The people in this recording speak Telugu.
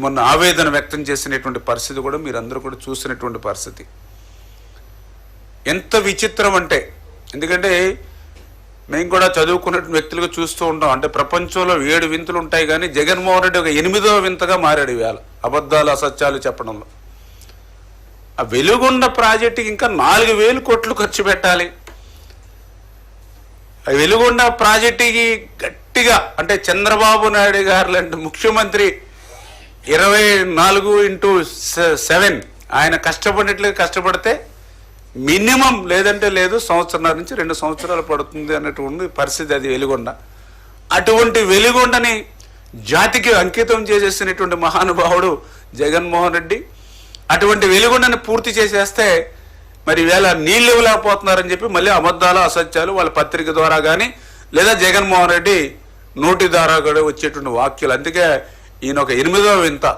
మొన్న ఆవేదన వ్యక్తం చేసినటువంటి పరిస్థితి కూడా మీరందరూ కూడా చూసినటువంటి పరిస్థితి. ఎంత విచిత్రం అంటే, ఎందుకంటే మేము కూడా చదువుకున్న వ్యక్తులుగా చూస్తూ ఉంటాం. అంటే ప్రపంచంలో 7 వింతలు ఉంటాయి, కానీ జగన్మోహన్ రెడ్డి ఒక 8వ వింతగా మారాడు ఇవాళ అబద్ధాలు అసత్యాలు చెప్పడంలో. ఆ వెలుగొండ ప్రాజెక్టుకి ఇంకా 4,000 కోట్లు ఖర్చు పెట్టాలి. ఆ వెలుగొండ ప్రాజెక్టుకి గట్టిగా అంటే చంద్రబాబు నాయుడు గారు లాంటి ముఖ్యమంత్రి 24x7 ఆయన కష్టపడినట్లుగా కష్టపడితే మినిమం లేదంటే లేదు 1.5 నుంచి 2 సంవత్సరాలు పడుతుంది అన్నటువంటి పరిస్థితి అది వెలుగొండ. అటువంటి వెలుగొండని జాతికి అంకితం చేసేసినటువంటి మహానుభావుడు జగన్మోహన్ రెడ్డి. అటువంటి వెలుగొండని పూర్తి చేసేస్తే మరి వేళ నీళ్ళు ఇవ్వలేకపోతున్నారని చెప్పి మళ్ళీ అబద్ధాలు అసత్యాలు వాళ్ళ పత్రిక ద్వారా కానీ లేదా జగన్మోహన్ రెడ్డి నోటి ద్వారా కూడా వచ్చేటువంటి వాక్యాలు. అందుకే ఈయన ఒక 8వ వింత.